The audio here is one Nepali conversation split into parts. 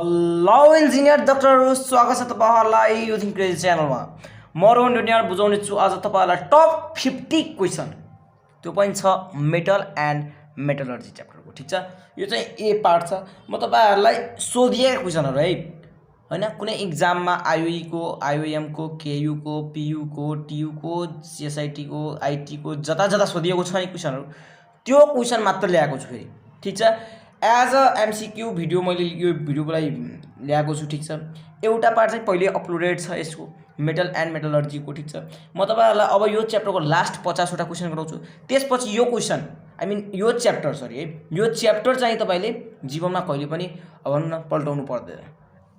हेलो इन्जिनियर डाक्टरहरू, स्वागत छ तपाईहरुलाई यो थिङ क्रेजी च्यानलमा। म रोहन ढुनियार बुझाउने छु आज तपाईहरुलाई टप 50 क्वेशन। त्यो पनि छ मेटल एन्ड मेटलर्जी च्याप्टरको। ठीक छ, यो चाहिँ ए पार्ट छ। म तपाईहरुलाई सोधिएका क्वेशनहरु है हैन, कुनै एक्जाममा आईओई को, आईओएम को, केयू को, पीयू को, टीयू को, सीएसआईटी को, आईटी को जता जता सोधिएको छ नि क्वेशनहरु, त्यो क्वेशन मात्र ल्याएको छु फेरि। ठीक छ, एज अ एमसीक्यू भिडियो मैले यो भिडियोलाई ल्याएको छु। ठीक छ, एउटा पार्ट चाहिँ पहिले अपलोडेड छ यसको मेटल एन्ड मेटलर्जीको। ठीक छ, म तपाईहरुलाई अब यो च्याप्टरको लास्ट 50 वटा क्वेशन गराउँछु। त्यसपछि यो क्वेशन यो च्याप्टर है, यो च्याप्टर चाहिँ तपाईले जीवनमा कहिले पनि भन्न पल्टाउनु पर्दैन।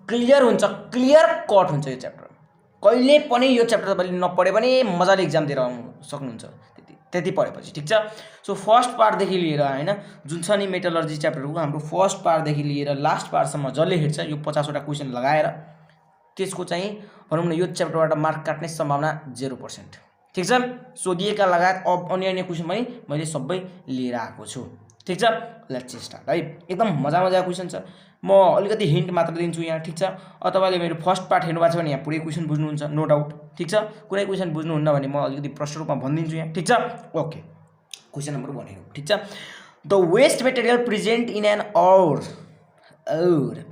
क्लियर हुन्छ, क्लियर कट हुन्छ यो च्याप्टर। कहिले पनि यो च्याप्टर तपाईले नपढे पनि मजाले एक्जाम दिएर आउनु सक्नुहुन्छ त्यति पढेपछि। ठीक छ, सो फर्स्ट पार्टदेखि लिएर हैन, जुन छ नि मेटलर्जी च्याप्टरको हाम्रो फर्स्ट पार्टदेखि लिएर लास्ट पार्टसम्म जसले हेर्छ यो 50 वटा क्वेशन लगाएर त्यसको चाहिँ भनौँ न यो च्याप्टरबाट मार्क काट्ने सम्भावना 0%। ठीक छ, सोधिएका लगायत अन्य क्वेशन पनि मैले सबै लिएर आएको छु। ठीक छ, लेट्स स्टार्ट है। एकदम मजाको क्वेशन छ। म अलिकति हिन्ट मात्र दिन्छु यहाँ। ठीक छ, तपाईले मेरो फर्स्ट पार्ट हेर्नु भएको छ भने यहाँ पुरै क्वेशन बुझ्नुहुन्छ, नो डाउट। ठीक छ, कुनै क्वेशन बुझ्नुहुन्न भने म अलिकति प्रष्ट रूपमा भनिदिन्छु यहाँ। ठीक छ, ओके। क्वेशन नम्बर 1 हेरौँ। ठीक छ, the waste material present in an ore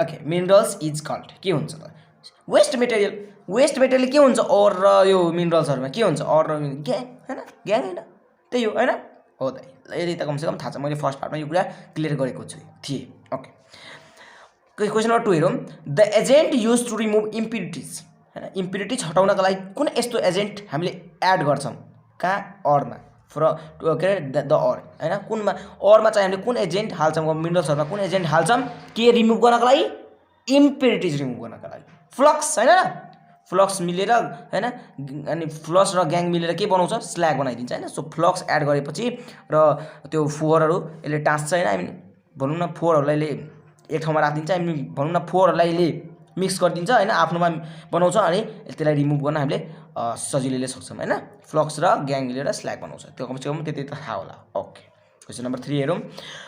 okay minerals is called. के हुन्छ त वेस्ट मटेरियल के हुन्छ? ओर र यो मिनरल्सहरुमा के हुन्छ? ओर र ग्याङ हैन, ग्याङ हैन, त्यही हो हैन? हो त, यदि त कमसेकम थाहा छ। मैले फर्स्ट पार्टमा यो कुरा क्लियर गरेको छु थिएँ। ओके, क्वेशन नम्बर 2 हेरौँ। The agent use to remove impurities हैन, इम्प्युरिटिज हटाउनका लागि कुन यस्तो एजेन्ट हामीले एड गर्छौँ? कहाँ? ओरमा के अरे द ओर हैन, कुनमा ओरमा चाहिँ हामीले कुन एजेन्ट हाल्छौँ? मिनरल्सहरुमा कुन एजेन्ट हाल्छौँ? के रिमुभ गर्नका लागि? इम्प्युरिटिज रिमुभ गर्नका लागि। फ्लक्स हैन, फ्लक्स मिलेर हैन, अनि फ्लक्स र ग्याङ मिलेर के बनाउँछ? स्ल्याग बनाइदिन्छ हैन। सो फ्लक्स एड गरेपछि र त्यो फोहोरहरु यसले टाँस्छ हैन, हामी भनौँ न फोहोरहरुलाई एक ठाउँमा राखिदिन्छ, हामी भनौँ न फोहोरहरुलाई मिक्स गरिदिन्छ हैन, आफ्नोमा बनाउँछ अनि त्यसलाई रिमुभ गर्न हामीले सजिलैले सक्छौँ हैन। फ्लक्स र ग्याङ मिलेर स्ल्याग बनाउँछ, त्यो कमसेकम त्यति त थाहा होला। ओके, क्वेशन नम्बर 3 हेरौँ।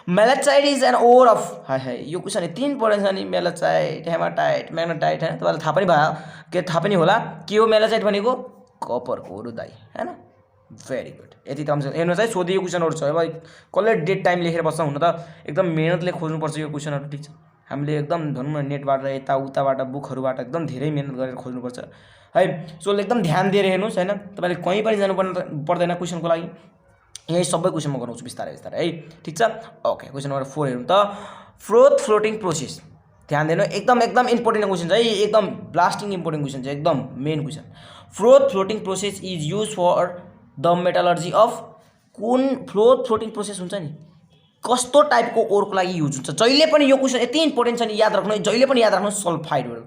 मेलाचाइट इज एन ओर अफ यो क्वेशन 3 पढेछ नि, मेलाचाइट, हेमाटाइट, म्याग्नेटाइट हैन, तपाईलाई थाहा पनि भयो के थाहा पनि होला के हो मेलाचाइट भनेको? कपरको रुदाई हैन। भेरी गुड, यति कमसेकम हेर्नुहोस् है। सोधिएको क्वेशनहरु छ, अब कसले डेट टाइम लेखेर बस्छ? हुन त एकदम मेहनतले खोज्नुपर्छ यो क्वेशनहरु। ठीक छ, हामीले एकदम भनौँ न नेटबाट यता उताबाट बुकहरुबाट एकदम धेरै मेहनत गरेर खोज्नुपर्छ है। सो एकदम ध्यान दिएर हेर्नुहोस् हैन, तपाईले कहीँ पनि जानु पर्दैन क्वेशनको लागि। यही सबै क्वेशन म गराउँछु बिस्तारै बिस्तारै है। ठीक छ, ओके। क्वेशन नम्बर 4 हेरौँ त। फ्लोटिङ प्रोसेस, ध्यान दिनु, एकदम इम्पोर्टेन्ट क्वेशन छ है, एकदम ब्लास्टिङ इम्पोर्टेन्ट क्वेशन छ, एकदम main question. Floating process is use for the metallurgy of कुन? फ्लोटिङ प्रोसेस हुन्छ नि कस्तो टाइपको ओरको लागि युज हुन्छ? जहिले पनि यो क्वेशन यति इम्पोर्टेन्ट छ नि, याद राख्नु, जहिले पनि याद राख्नु। Sulphide ore,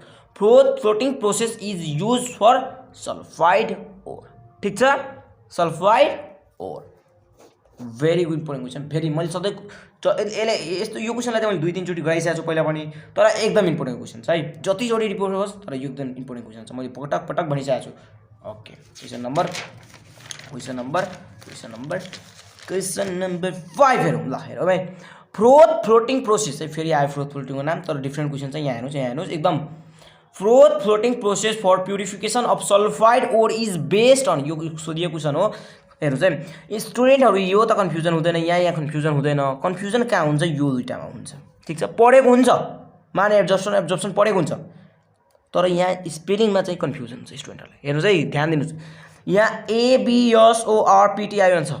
floating process is use for sulphide ore. ठीक छ, sulphide ore very good important question. फेरि मैले सधैँ यसले यस्तो यो क्वेशनलाई चाहिँ मैले 2-3 चोटि गराइसकेको छु पहिला पनि, तर एकदम इम्पोर्टेन्ट क्वेशन छ है। जतिचोटि रिपोर्ट होस् तर यो एकदम इम्पोर्टेन्ट क्वेशन छ, मैले पटक भनिसकेको छु। ओके, क्वेशन नम्बर 5 हेरौँ। ल हेरौँ है। फ्लोटिङ प्रोसेस है, फेरि आयो फ्लोटिङको नाम, तर डिफ्रेन्ट क्वेशन चाहिँ यहाँ हेर्नुहोस् एकदम। Floating process for purification of sulphide ore is based on, यो सोधिएको क्वेशन हो। हेर्नुहोस् है स्टुडेन्टहरु, यो त कन्फ्युजन हुँदैन, यहाँ कन्फ्युजन हुँदैन। कन्फ्युजन कहाँ हुन्छ? यो दुईटामा हुन्छ। ठीक छ, पढेको हुन्छ, माने एब्जर्प्सन पढेको हुन्छ, तर यहाँ स्पेलिङमा चाहिँ कन्फ्युजन हुन्छ स्टुडेन्टहरुलाई। हेर्नुहोस् है, ध्यान दिनुहोस्, यहाँ ABSORPTI हुन्छ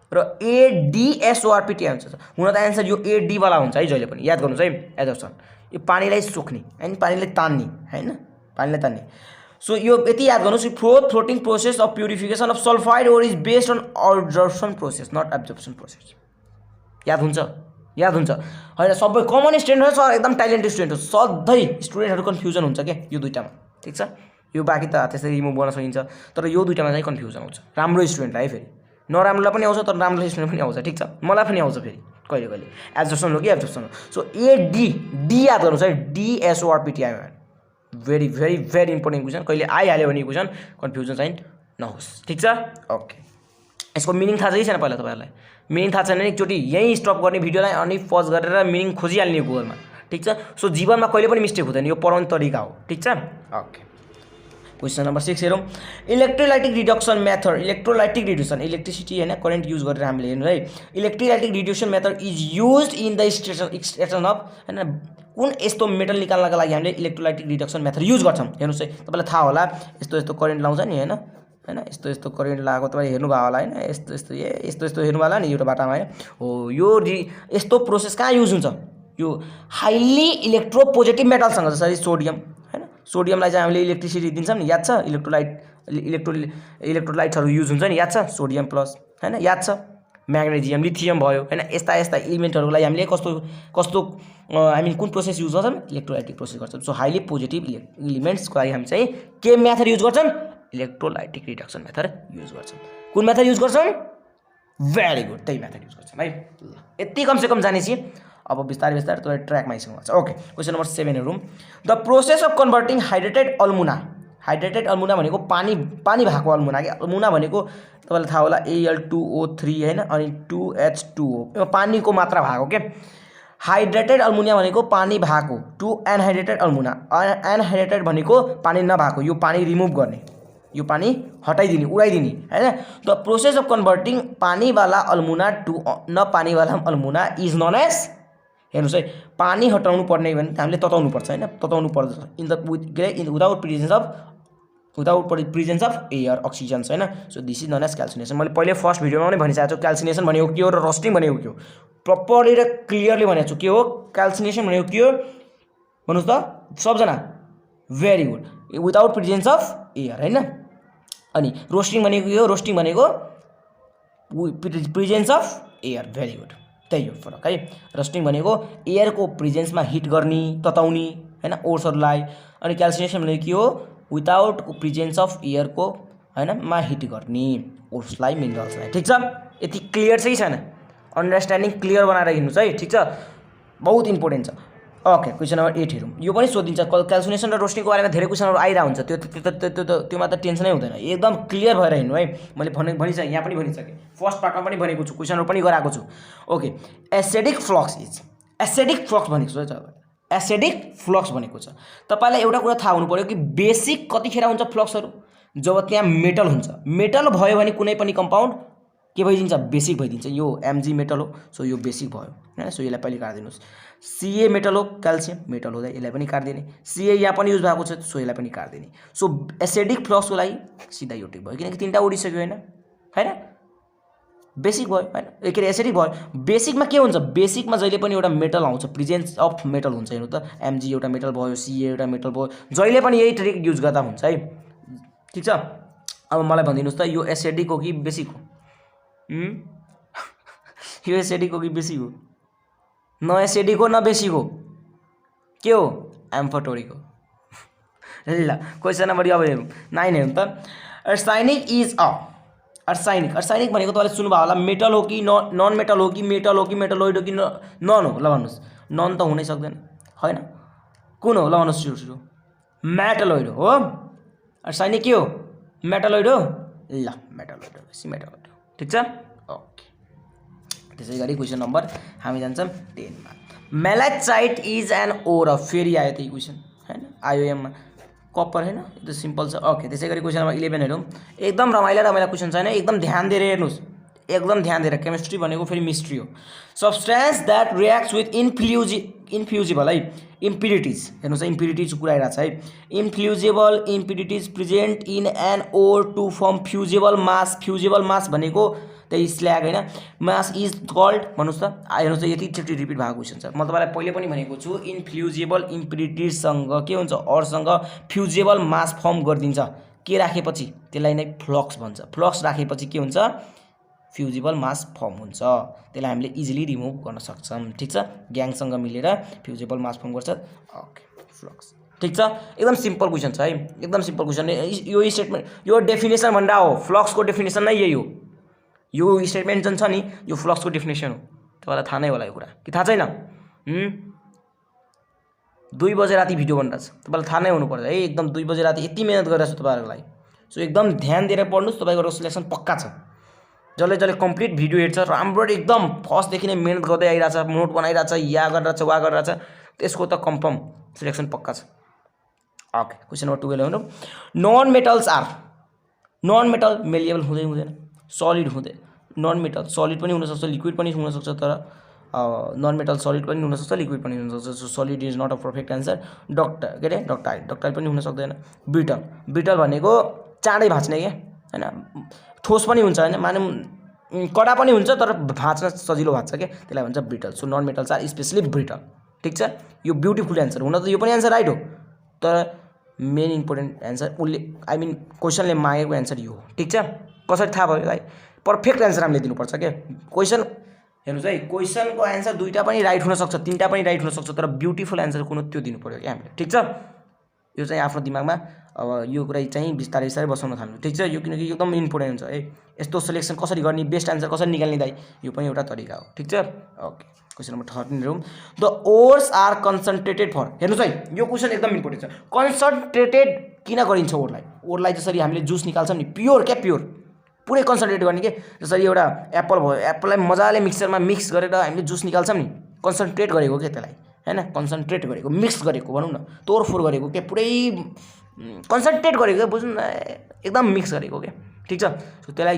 र ADSORPTI हुन्छ। हुन त एन्सर यो AD वाला हुन्छ है, जहिले पनि याद गर्नुहोस् है। एब्जर्प्सन यो पानीलाई सोख्ने हैन, पानीलाई तान्ने हैन, पानीलाई तान्ने। सो यो यति याद गर्नुहोस्, floating process of purification of sulphide ore is based on adsorption process not absorption process. याद हुन्छ हैन? सबै कमन स्टुडेन्ट हो सर, एकदम ट्यालेन्टेड स्टुडेन्ट हो, सधैँ स्टुडेन्टहरु कन्फ्युजन हुन्छ के यो दुईटामा। ठीक छ, यो बाँकी त त्यसरी रिमुभ गर्न सकिन्छ, तर यो दुईटामा चाहिँ कन्फ्युजन आउँछ। राम्रो स्टुडेन्टलाई है, फेरि नराम्रोलाई पनि आउँछ, तर राम्रो स्टुडेन्ट पनि आउँछ। ठीक छ, मलाई पनि आउँछ फेरि कहिले एब्जर्प्सन हो कि एब्जर्प्सन हो। सो डी याद गर्नुहोस् है, DSORPTI भेरी इम्पोर्टेन्ट क्वेशन। कहिले आइहाल्यो भने क्वेशन कन्फ्युजन चाहिँ नहोस्। ठीक छ, ओके। यसको मिनिङ थाहा छ कि छैन पहिला तपाईहरुलाई? मिनिङ थाहा छैन भने एकचोटि यही स्टप गर्ने भिडियोलाई अनि पज गरेर मिनिङ खोजिहाल्ने गुगलमा। ठिक छ। सो जीवनमा कहिले पनि मिस्टेक हुँदैन, यो पढाउने तरिका हो। ठिक छ। ओके, क्वेसन नम्बर 6 हेरौँ। Electrolytic reduction method, electrolytic reduction, electricity होइन करेन्ट युज गरेर हामीले हेर्नु है। Electrolytic reduction method is use in the extraction of, होइन कुन यस्तो मेटल निकाल्नका लागि हामीले इलेक्ट्रोलाइटिक रिडक्सन मेथड युज गर्छौँ। हेर्नुहोस् है, तपाईँलाई थाहा होला यस्तो यस्तो करेन्ट लाउँछ नि, होइन यस्तो यस्तो करेन्ट लगाएको तपाईँले हेर्नुभयो होला, होइन यस्तो यस्तो यस्तो यस्तो हेर्नु होला नि एउटा बाटामा, होइन हो यो यस्तो प्रोसेस कहाँ युज हुन्छ, यो हाइली इलेक्ट्रोपोजिटिभ मेटलसँग, जसरी सोडियम, होइन सोडियमलाई चाहिँ हामीले इलेक्ट्रिसिटी दिन्छौँ नि, याद छ इलेक्ट्रोलाइट्सहरू युज हुन्छ नि, याद छ सोडियम प्लस, होइन याद छ म्याग्नेजियम लिथियम भयो, होइन यस्ता यस्ता इलिमेन्टहरूको लागि हामीले कस्तो हामी कुन प्रोसेस युज गर्छौँ, इलेक्ट्रोलाइटिक प्रोसेस गर्छौँ। सो हाइली पोजिटिभ इलिमेन्ट्सको लागि हामी चाहिँ के मेथड युज गर्छौँ, इलेक्ट्रोलाइटिक रिडक्सन मेथड युज गर्छौँ। कुन मेथड युज गर्छौँ, भेरी गुड, त्यही मेथड युज गर्छौँ है। यति कमसेकम जानेपछि अब बिस्तारै बिस्तारै तपाईँ ट्र्याकमा आइसक्नुहुन्छ। ओके, क्वेसन नम्बर 7 हेरौँ। The process of converting hydrated alumina, hydrated alumina भनेको पानी भएको अल्मुना के, अल्मुना भनेको तपाईँलाई थाहा होला Al2O3 होइन अनि 2H2O, पानीको मात्रा भएको के। हाइड्रेटेड अल्मुनिया भनेको पानी भएको, टु एनहाइड्रेटेड अल्मुना, एनहाइड्रेटेड भनेको पानी नभएको, यो पानी रिमुभ गर्ने, यो पानी हटाइदिने उडाइदिने, होइन। द प्रोसेस अफ कन्भर्टिङ पानीवाला अल्मुना टु नपानीवाला अल्मुना इज नोन एज, हेर्नुहोस् है पानी हटाउनु पर्ने भने हामीले तताउनु पर्छ, होइन तताउनु पर्छ in the without presence of air oxygens, होइन। So this is known as calcination. मैले पहिले फर्स्ट भिडियोमा पनि भनिसकेको छु क्याल्सिनेसन भनेको के हो र रोस्टिङ भनेको के हो, प्रपरली र क्लियरली भनेको छु के हो क्याल्सिनेसन भनेको के हो भन्नुहोस् त सबजना, very good, without presence of air, होइन। अनि रोस्टिङ भनेको के हो, रोस्टिङ भनेको presence of air, very good, त्यही हो फरक है। रोस्टिङ भनेको एयरको प्रेजेन्समा हिट गर्ने तताउने, होइन ओर्सहरूलाई, अनि क्याल्सिनेसन भनेको के हो विदाउट प्रेजेन्स अफ एयरको, होइन मा हिट गर्ने ओर्सलाई मिनरल्सलाई। ठिक छ, यति क्लियर चाहिँ छैन, अन्डरस्ट्यान्डिङ क्लियर बनाएर हिँड्नुहोस् है। ठिक छ, बहुत इम्पोर्टेन्ट छ। ओके, क्वेसन नम्बर 8 हेरौँ। यो पनि सोधिन्छ, क्याल्सिनेसन र रोस्टिङको बारेमा धेरै क्वेसनहरू आइरहेको हुन्छ, त्योमा त टेन्सनै हुँदैन, एकदम क्लियर भएर हिँड्नु है। मैले भनिसकेँ, यहाँ पनि भनिसकेँ, फर्स्ट पार्टमा पनि भनेको छु, क्वेसनहरू पनि गराएको छु। Okay, acidic flux is, acidic flux भनेको छ, एसिडिक फ्लक्स भनेको छ। तपाईँलाई एउटा कुरा थाहा हुनु पऱ्यो कि बेसिक कतिखेर हुन्छ फ्लक्सहरू, जब त्यहाँ मेटल हुन्छ, मेटल भयो भने कुनै पनि कम्पाउन्ड के भइदिन्छ, बेसिक भइदिन्छ। यो एमजी मेटल हो, सो यो बेसिक भयो, होइन। सो यसलाई पहिले काटिदिनुहोस्। सीए मेटल हो, क्याल्सियम मेटल हुँदा यसलाई पनि काटिदिने, सीए यहाँ पनि युज भएको छ, सो यसलाई पनि काटिदिने। सो एसिडिक फ्लक्सको लागि सिधा यो टिक भयो, किनकि तिनवटा उडिसक्यो, होइन बेसिक भयो, होइन के अरे एसिडिक भयो। बेसिकमा के हुन्छ, बेसिकमा जहिले पनि एउटा मेटल आउँछ, प्रेजेन्स अफ मेटल हुन्छ। हेर्नु त एमजी एउटा मेटल भयो, सीए एउटा मेटल भयो, जहिले पनि यही ट्रिक युज गर्दा हुन्छ है। ठिक छ, अब मलाई भनिदिनुहोस् त यो एसिडिक हो कि बेसिक हो, यो एसिडिक हो कि बेसिक हो, न एसिडिक हो न बेसिक हो, के हो एम्फोटोरिक हो। ल क्वेसन नम्बर अब हेरौँ 9 हेरौँ त। Arsenic is a, arsenic, arsenic भनेको तपाईँले सुन्नुभयो होला मेटल हो कि नन मेटल हो कि मेटल हो कि मेटलोइड हो कि नन हो, ल भन्नुहोस्। नन त हुनै सक्दैन, होइन कुन हो, ल भन्नुहोस् सुरु मेटलोइड हो। अर्सेनिक के हो, मेटलोइड हो, ल मेटलोइड हो, मेटलोइड हो। ठिक छ, ओके। त्यसै गरी क्वेसन नम्बर हामी जान्छौँ 10 मा। मेलाचाइट इज एन ओर, फेरि आयो त्यही क्वेसन, होइन आइओएममा कपर, होइन त्यो सिम्पल छ। ओके, त्यसै गरी क्वेसन नम्बर 11 हेरौँ। एकदम रमाइलो क्वेसन छ, होइन एकदम ध्यान दिएर हेर्नुहोस्, एकदम ध्यान दिएर। केमिस्ट्री भनेको फेरि मिस्ट्री हो। Substance that reacts with infusible है इम्प्युरिटिज, हेर्नुहोस् इम्प्युरिटिजको कुरा आइरहेको छ है। Infusible impurities present in an ore to form fusible mass, fusible mass भनेको त्यही स्ल्याग, होइन मास इज कल्ड भन्नुहोस् त। हेर्नुहोस् त यतिचोटि रिपिट भएको क्वेसन छ, म तपाईँलाई पहिले पनि भनेको छु इन्फ्युजिबल इम्प्युरिटिजसँग के हुन्छ, अरूसँग फ्युजिबल मास फर्म गरिदिन्छ, के राखेपछि त्यसलाई नै फ्लक्स भन्छ, फ्लक्स राखेपछि के हुन्छ फ्युजिबल मास फर्म हुन्छ, त्यसलाई हामीले इजिली रिमुभ गर्न सक्छौँ। ठिक छ, ग्याङसँग मिलेर फ्युजिबल मास फर्म गर्छ। ओके, फ्लक्स ठिक छ, एकदम सिम्पल क्वेसन छ है, एकदम सिम्पल क्वेसन। यो स्टेटमेन्ट यो डेफिनेसन भन्दा हो, फ्लक्सको डेफिनेसन नै यही हो, यो स्टेटमेन्ट जुन छ नि यो फ्लक्सको डेफिनेसन हो। तपाईँलाई थाहा नै होला यो कुरा कि थाहा छैन? 2 बजे राति भिडियो बनिरहेको छ, तपाईँलाई थाहा नै हुनुपर्छ है, एकदम 2 बजे राति यति मिहिनेत गरिरहेको छु तपाईँहरूको लागि। सो एकदम ध्यान दिएर पढ्नुहोस्, तपाईँको सिलेक्सन पक्का छ। जसले कम्प्लिट भिडियो हेर्छ राम्रो एकदम फर्स्टदेखि नै मिहिनेत गर्दै आइरहेछ, नोट बनाइरहेछ, या गरिरहेछ वा गरिरहेछ, त्यसको त कन्फर्म सिलेक्सन पक्का छ। ओके, क्वेसन नम्बर 12 हेरौँ। Non metals are, non metal malleable हुँदै हुँदैन, सलिड हुँदैन, नन मेटल सलिड पनि हुनसक्छ, लिक्विड पनि हुनसक्छ, तर नन मेटल सलिड पनि हुनसक्छ, लिक्विड पनि हुनसक्छ। So solid is not a perfect answer. के अरे डक्टाइल पनि हुन सक्दैन। ब्रिटल, ब्रिटल भनेको चाँडै भाँच्ने क्या होइन, ठोस पनि हुन्छ होइन, मानौँ कडा पनि हुन्छ तर भाँच्न सजिलो भाँच्छ क्या, त्यसलाई भन्छ brittle. So non metals are specially brittle. ठिक छ, यो ब्युटिफुल एन्सर हुन त यो पनि एन्सर राइट हो, तर मेन इम्पोर्टेन्ट एन्सर उसले आई मिन क्वेसनले मागेको एन्सर यो हो। ठिक छ, कसरी थाहा भयो यसलाई? पर्फेक्ट एन्सर हामीले दिनुपर्छ क्या। क्वेसन हेर्नुहोस् है, क्वेसनको एन्सर दुईवटा पनि राइट हुनसक्छ, तिनवटा पनि राइट हुनसक्छ, तर ब्युटिफुल एन्सर कुन त्यो दिनु पऱ्यो क्या हामीले। ठिक छ, यो चाहिँ आफ्नो दिमागमा अब यो कुरा चाहिँ बिस्तारै बिस्तारै बसाउन थाल्नु। ठिक छ, यो किनकि एकदम इम्पोर्टेन्ट हुन्छ है, यस्तो सिलेक्सन कसरी गर्ने, बेस्ट एन्सर कसरी निकाल्ने दाइ, यो पनि एउटा तरिका हो। ठिक छ, ओके, क्वेसन नम्बर 13 हेरौँ। The ores are concentrated for, हेर्नुहोस् है, यो क्वेसन एकदम इम्पोर्टेन्ट छ। कन्सन्ट्रेटेड किन गरिन्छ ओरलाई? ओरलाई जसरी हामीले जुस निकाल्छौँ नि, प्योर क्या, प्योर पुरै कन्सन्ट्रेट गर्ने के, जसरी एउटा एप्पल भयो, एप्पललाई मजाले मिक्सरमा मिक्स गरेर हामीले जुस निकाल्छौँ नि, कन्सन्ट्रेट गरेको के त्यसलाई होइन, कन्सन्ट्रेट गरेको, मिक्स गरेको भनौँ न, तोडफोड गरेको के, पुरै कन्सन्ट्रेट गरेको बुझ्नु न, एकदम मिक्स गरेको क्या। ठिक छ, सो त्यसलाई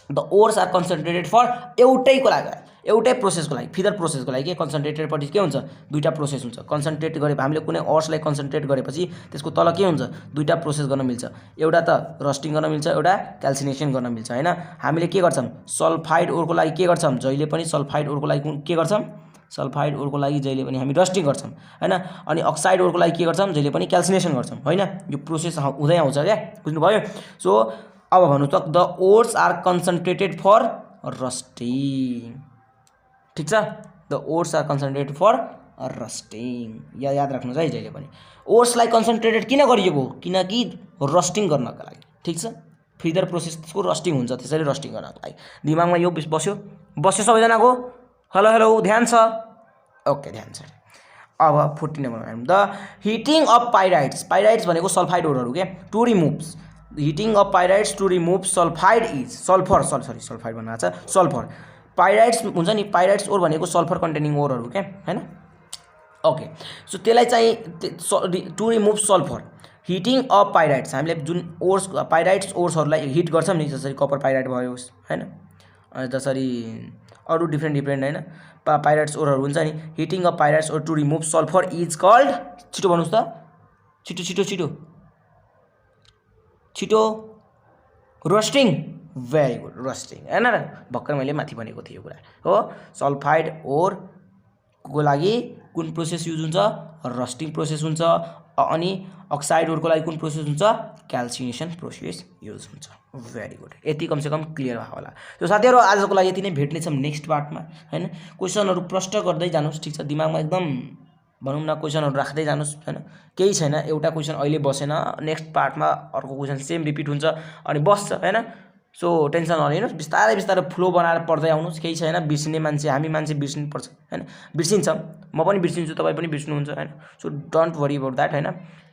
the ores are concentrated for एउटैको लागि, एउटै प्रोसेसको लागि, फिदर प्रोसेसको लागि के कन्सन्ट्रेटेडपट्टि के हुन्छ, दुईवटा प्रोसेस हुन्छ। कन्सन्ट्रेट गरे हामीले कुनै ओर्सलाई कन्सन्ट्रेट गरेपछि त्यसको तल के हुन्छ, दुईवटा प्रोसेस गर्न मिल्छ, एउटा त रस्टिङ गर्न मिल्छ, एउटा क्याल्सिनेसन गर्न मिल्छ होइन। हामीले के गर्छौँ, सल्फाइड ओरको लागि के गर्छौँ, जहिले पनि सल्फाइड ओरको लागि के गर्छौँ, सल्फाइड ओरको लागि जहिले पनि हामी रस्टिङ गर्छौँ होइन, अनि अक्साइड ओरको लागि के गर्छौँ, जहिले पनि क्याल्सिनेसन गर्छौँ होइन। यो प्रोसेस हुँदै आउँछ क्या, बुझ्नुभयो? सो अब भन्नु त, the ores are concentrated for roasting. ठिक छ, the ores are concentrated for roasting, याद राख्नुहोस् है जहिले पनि। ओर्सलाई कन्सन्ट्रेटेड किन गरिएको, किनकि रस्टिङ गर्नका लागि। ठिक छ, फिदर प्रोसेसको रस्टिङ हुन्छ, त्यसरी रस्टिङ गर्नको लागि। दिमागमा यो बस्यो सबैजनाको? हेलो हेलो, ध्यान छ? ओके, ध्यान छ। अब 14 number, the heating of pyrites, pyrites भनेको सल्फाइड ओरहरू के, to removes, heating of pyrites to remove sulphide is sulphur, sulphide भन्नु छ, सल्फर। पाइराइड्स हुन्छ नि, पाइराइड्स ओर भनेको सल्फर कन्टेनिङ ओरहरू क्या होइन। ओके, सो त्यसलाई चाहिँ to remove sulphur, heating of pyrites, हामीले जुन ओर्स पाइराइड्स ओर्सहरूलाई हिट गर्छौँ नि, जसरी कपर पाइराइड भयो होइन, जसरी अरू डिफ्रेन्ट होइन, पाइराइड्स ओरहरू हुन्छ नि, heating of pyrites ore to remove sulphur is called, छिटो भन्नुहोस् त, छिटो छिटो छिटो छिटो, रोस्टिङ। भेरी गुड, रोस्टिङ होइन र, भर्खर मैले माथि भनेको थिएँ यो कुरा हो। सल्फाइड ओरको लागि कुन प्रोसेस युज हुन्छ, रोस्टिङ प्रोसेस हुन्छ, अनि अक्साइड ओरको लागि कुन प्रोसेस हुन्छ, क्याल्सिनेसन प्रोसेस युज हुन्छ। भेरी गुड, यति कमसेकम क्लियर भयो होला। त्यो साथीहरू, आजको लागि यति नै, भेट्नेछौँ नेक्स्ट पार्टमा होइन। क्वेसनहरू प्रष्ट गर्दै जानुहोस्, ठिक छ, दिमागमा एकदम भनौँ न क्वेसनहरू राख्दै जानुहोस् होइन, केही छैन, एउटा क्वेसन अहिले बसेन, नेक्स्ट पार्टमा अर्को क्वेसन सेम रिपिट हुन्छ अनि बस्छ होइन। सो टेन्सन नलिनुहोस्, बिस्तारै बिस्तारै फ्लो बनाएर पढ्दै आउनुहोस्, केही छैन। बिर्सिने मान्छे, हामी मान्छे बिर्सिनु पर्छ होइन, बिर्सिन्छौँ, म पनि बिर्सिन्छु, तपाईँ पनि बिर्सिनुहुन्छ होइन। So don't worry about that होइन,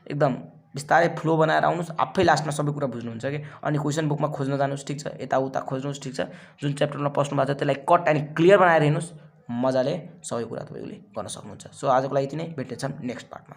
एकदम बिस्तारै फ्लो बनाएर आउनुहोस्, आफै लास्टमा सबै कुरा बुझ्नुहुन्छ कि। अनि क्वेसन बुकमा खोज्न जानुहोस्, ठिक छ, यताउता खोज्नुहोस्, ठिक छ, जुन च्याप्टरमा पस्नु भएको छ त्यसलाई कट एन्ड क्लियर बनाएर हेर्नुहोस्, मजाले सबै कुरा तपाईँले गर्न सक्नुहुन्छ। सो आजको लागि यति नै, भेट्नेछौँ नेक्स्ट पार्टमा।